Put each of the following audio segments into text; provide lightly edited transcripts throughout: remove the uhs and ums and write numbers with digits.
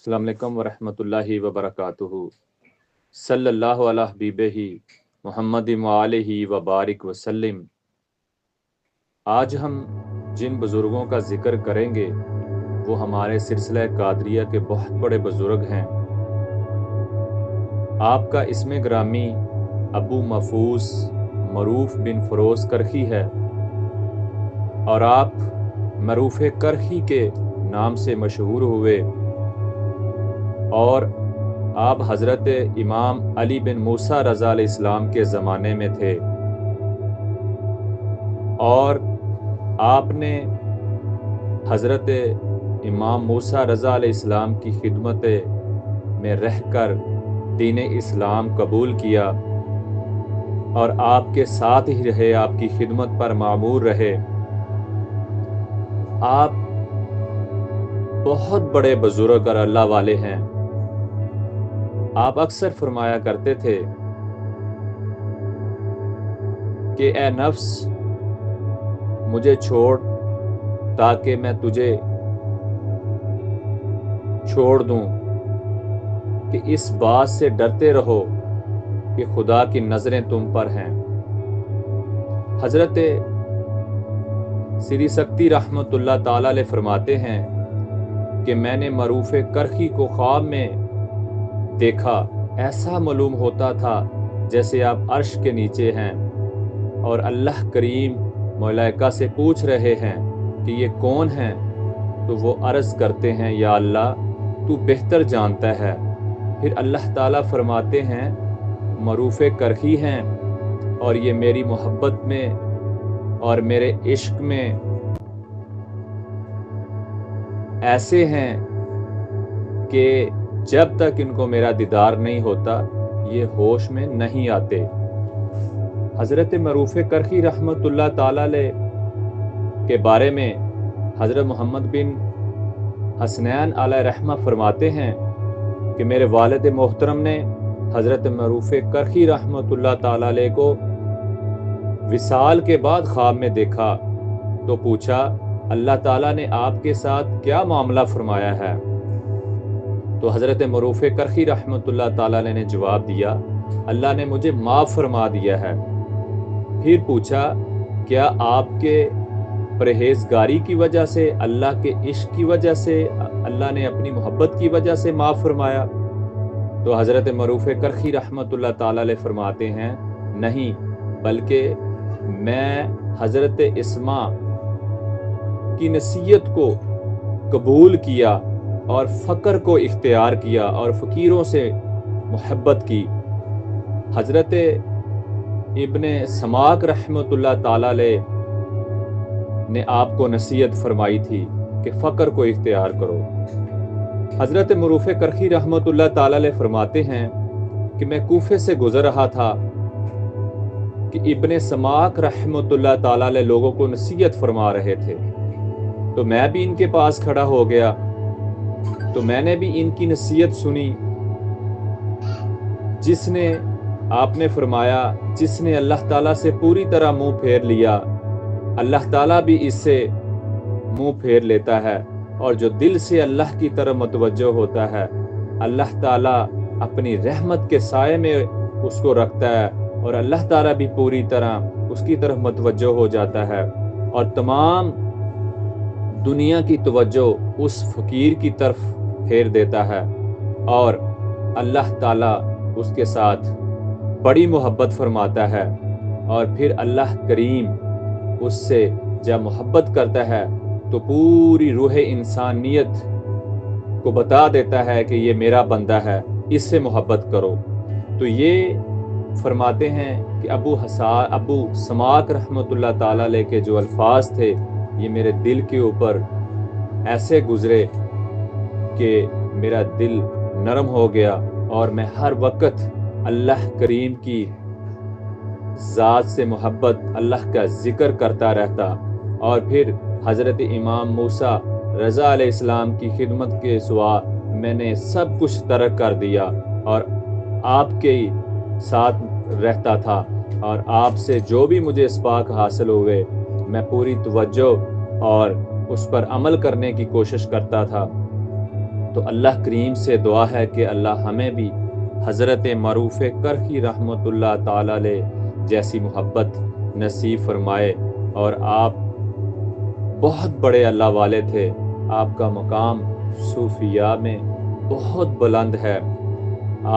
अस्सलाम वालेकुम वरहमतुल्लाहि वबरकातुहू। सल्लल्लाहु अला हबीबिही मुहम्मद व आलिही व बारिक वसल्लम। आज हम जिन बुज़ुर्गों का ज़िक्र करेंगे वो हमारे सिलसिला कादरिया के बहुत बड़े बुज़ुर्ग हैं। आपका इसमें ग्रामी अबू महफूज मरूफ बिन फ़रोज़ करखी है और आप मरूफ करखी के नाम से मशहूर हुए और आप हज़रत इमाम अली बिन मूसा रज़ा अलैहिस्सलाम के ज़माने में थे और आपने हज़रत इमाम मूसा रज़ा अलैहिस्सलाम की खिदमत में रहकर दीन इस्लाम कबूल किया और आपके साथ ही रहे, आपकी खिदमत पर मामूर रहे। आप बहुत बड़े बुजुर्ग और अल्लाह वाले हैं। आप अक्सर फरमाया करते थे कि ए नफ्स मुझे छोड़ ताकि मैं तुझे छोड़ दूं, कि इस बात से डरते रहो कि खुदा की नज़रें तुम पर हैं। हज़रत सिरी सक्ती रहमतुल्लाह ताला अलैह फरमाते हैं कि मैंने मरूफ करखी को ख्वाब में देखा, ऐसा मालूम होता था जैसे आप अर्श के नीचे हैं और अल्लाह करीम मलाइका से पूछ रहे हैं कि ये कौन हैं, तो वो अर्ज़ करते हैं या अल्लाह तू बेहतर जानता है। फिर अल्लाह ताला फरमाते हैं मरूफ करखी हैं और ये मेरी मोहब्बत में और मेरे इश्क में ऐसे हैं कि जब तक इनको मेरा दीदार नहीं होता ये होश में नहीं आते। हज़रत मरूफ करखी रहमतुल्लाह ताला अलैह के बारे में हज़रत मोहम्मद बिन हसनैन अलैहि रहमा फरमाते हैं कि मेरे वालिद मोहतरम ने हज़रत मरूफ करखी रहमतुल्लाह ताला अलैह को विसाल के बाद ख्वाब में देखा तो पूछा अल्लाह ताला ने आपके साथ क्या मामला फरमाया है। तो हज़रत मरूफ करखी रहमतुल्लाह ताला अलैह ने जवाब दिया अल्लाह ने मुझे माफ़ फरमा दिया है। फिर पूछा क्या आपके परहेज़गारी की वजह से, अल्लाह के इश्क की वजह से, अल्लाह ने अपनी मोहब्बत की वजह से माफ़ फरमाया। तो हज़रत मरूफ करखी रहमतुल्लाह ताला अलैह फरमाते हैं नहीं, बल्कि मैं हज़रत इस्मा की नसीहत को कबूल किया और फ़क्र को इख्तियार किया और फ़कीरों से मोहब्बत की। हज़रत इब्ने समाक रहमतुल्लाह ताला अलैह ने आपको नसीहत फरमाई थी कि फ़क्र को इख्तियार करो। हज़रत मरूफ करखी रहमतुल्लाह ताला अलैह फरमाते हैं कि मैं कूफे से गुज़र रहा था कि इब्ने समाक रहमतुल्लाह ताला अलैह लोगों को नसीहत फरमा रहे थे, तो मैं भी इनके पास खड़ा हो गया। तो मैंने भी इनकी नसीहत सुनी। जिसने आपने फरमाया जिसने अल्लाह ताला से पूरी तरह मुंह फेर लिया, अल्लाह ताला भी इससे मुंह फेर लेता है, और जो दिल से अल्लाह की तरफ मुतवज्जो होता है अल्लाह ताला अपनी रहमत के साए में उसको रखता है और अल्लाह ताला भी पूरी तरह उसकी तरफ मुतवज्जो हो जाता है और तमाम दुनिया की तवज्जो उस फ़कीर की तरफ फेर देता है और अल्लाह ताला उसके साथ बड़ी मोहब्बत फरमाता है। और फिर अल्लाह करीम उससे जब मोहब्बत करता है तो पूरी रूह इंसानियत को बता देता है कि ये मेरा बंदा है, इससे मोहब्बत करो। तो ये फरमाते हैं कि अबू समाक रहमतुल्लाह ताला अलैह के जो अल्फाज थे ये मेरे दिल के ऊपर ऐसे गुजरे कि मेरा दिल नरम हो गया और मैं हर वक्त अल्लाह करीम की ज़ात से मोहब्बत, अल्लाह का ज़िक्र करता रहता। और फिर हज़रत इमाम मूसा रज़ा अलैहिस्सलाम की खिदमत के सिवा मैंने सब कुछ तर्क कर दिया और आपके साथ रहता था और आपसे जो भी मुझे इसबाक हासिल हुए मैं पूरी तवज्जो और उस पर अमल करने की कोशिश करता था। تو اللہ کریم سے دعا ہے کہ اللہ ہمیں بھی حضرت معروف کرخی رحمۃ اللہ تعالی علیہ جیسی محبت نصیب فرمائے. اور آپ بہت بڑے اللہ والے تھے، آپ کا مقام صوفیاء میں بہت بلند ہے،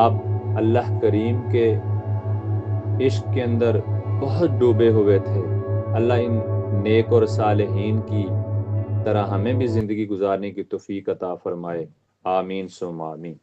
آپ اللہ کریم کے عشق کے اندر بہت ڈوبے ہوئے تھے. اللہ ان نیک اور صالحین کی طرح ہمیں بھی زندگی گزارنے کی توفیق عطا فرمائے. آمین ثم آمین.